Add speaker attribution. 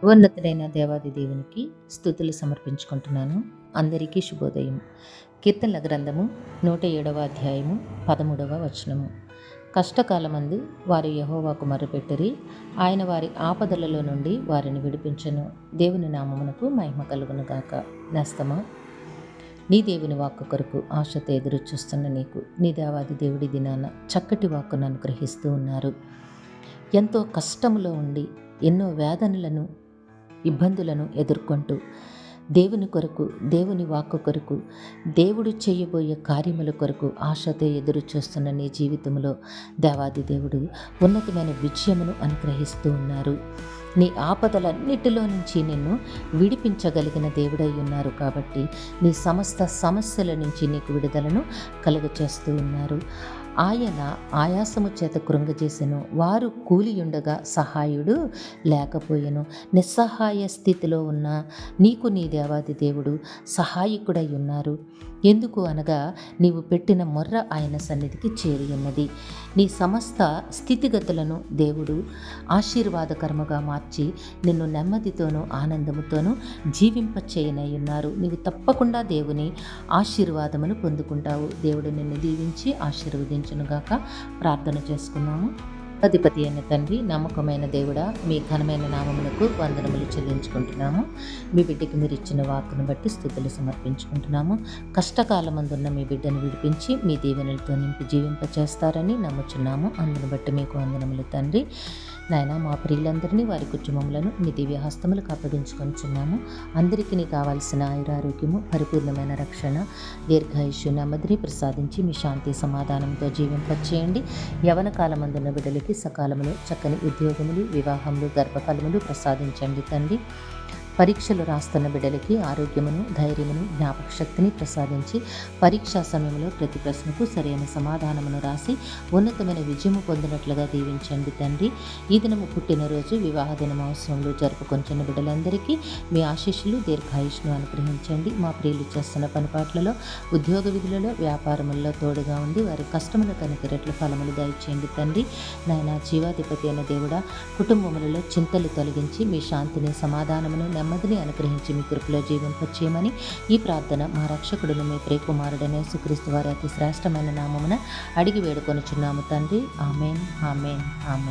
Speaker 1: ఉన్నతుడైన దేవాది దేవునికి స్తుతులు సమర్పించుకుంటున్నాను. అందరికీ శుభోదయం. కీర్తనల గ్రంథము 107వ అధ్యాయము 13వ వచనము. కష్టకాలమందు వారు యెహోవాకు మొర్రపెట్టిరి, ఆయన వారి ఆపదలలో నుండి వారిని విడిపించెను. దేవుని నామమునకు మహిమ కలుగును గాక. నేస్తమా, నీ దేవుని వాక్కు కొరకు ఆశతో ఎదురు చూస్తున్న నీకు నీ దేవాది దేవుడి దినాన చక్కటి వాక్కును అనుగ్రహిస్తూ ఉన్నారు. ఎంతో కష్టములో ఉండి ఎన్నో వేదనలను ఇబ్బందులను ఎదుర్కొంటూ దేవుని కొరకు, దేవుని వాక్కు కొరకు, దేవుడు చేయబోయే కార్యముల కొరకు ఆశతో ఎదురు చూస్తున్న నీ జీవితంలో దేవాది దేవుడు ఉన్నతమైన విజయమును అనుగ్రహిస్తూ ఉన్నారు. నీ ఆపదలన్నిటిలో నుంచి నిన్ను విడిపించగలిగిన దేవుడై ఉన్నారు. కాబట్టి నీ సమస్త సమస్యల నుంచి నీకు విడుదలను కలుగచేస్తూ ఉన్నారు. ఆయన ఆయాసము చేత కృంగజేసెను, వారు కూలియుండగా సహాయుడు లేకపోయెను. నిస్సహాయ స్థితిలో ఉన్న నీకు నీ దేవాది దేవుడు సహాయకుడై ఉన్నారు. ఎందుకు అనగా నీవు పెట్టిన మొర్ర ఆయన సన్నిధికి చేరి ఉన్నది. నీ సమస్త స్థితిగతులను దేవుడు ఆశీర్వాదకరముగా మార్చి నిన్ను నెమ్మదితోనూ ఆనందముతోనూ జీవింపచేయనై ఉన్నారు. నీవు తప్పకుండా దేవుని ఆశీర్వాదమును పొందుకుంటావు. దేవుడు నిన్ను దీవించి ఆశీర్వదించునుగాక. ప్రార్థన చేసుకున్నాము. అధిపతి అయిన తండ్రి, నమ్మకమైన దేవుడా, మీ ఘనమైన నామములకు వందనములు చెల్లించుకుంటున్నాము. మీ బిడ్డకి మీరు ఇచ్చిన వాక్కును బట్టి స్తుతులు సమర్పించుకుంటున్నాము. కష్టకాలమందున్న మీ బిడ్డను విడిపించి మీ దీవెనలతో నింపి జీవింపచేస్తారని నమ్ముచున్నాము. అందును బట్టి మీకు వందనములు తండ్రి. నాయన, మా ప్రియులందరినీ, వారి కుటుంబములను మీ దివ్య హస్తములకు అప్పగించుకొనిచున్నాము. అందరికీ నీ కావాల్సిన ఆయురారోగ్యము, పరిపూర్ణమైన రక్షణ, దీర్ఘాయుష్యు, నెమ్మదిని ప్రసాదించి మీ శాంతి సమాధానంతో జీవింపచేయండి. యవన కాలమందున్న బిడ్డలకి సకాలములు చక్కని ఉద్యోగములు, వివాహములు, గర్భఫలములు ప్రసాదించండి తండ్రి. పరీక్షలు రాస్తున్న బిడ్డలకి ఆరోగ్యమును, ధైర్యమును, జ్ఞాపక శక్తిని ప్రసాదించి పరీక్షా సమయంలో ప్రతి ప్రశ్నకు సరైన సమాధానమును రాసి ఉన్నతమైన విజయము పొందినట్లుగా దీవించండి తండ్రి. ఈ దినము పుట్టినరోజు, వివాహ దినమోత్సవంలో జరుపుకొంచున్న బిడ్డలందరికీ మీ ఆశీస్సులు, దీర్ఘాయుష్ను అనుగ్రహించండి. మా ప్రియులు చేస్తున్న పనిపాట్లలో, ఉద్యోగ విధులలో, వ్యాపారములలో తోడుగా ఉండి వారి కష్టములకు అనేక రెట్ల ఫలములు దయచేయండి తండ్రి. నాయన, జీవాధిపతి అయిన దేవుడా, కుటుంబములలో చింతలు తొలగించి మీ శాంతిని, సమాధానమును, నెమ్మదిని అనుగ్రహించి మీ కృపలో జీవింపచేయమని ఈ ప్రార్థన మా రక్షకుడును మీ ప్రియకుమారుడైన యేసుక్రీస్తు వారి అతి శ్రేష్టమైన నామమున అడిగి వేడుకొనుచున్నాము తండ్రి. ఆమేన్, ఆమేన్, ఆమేన్.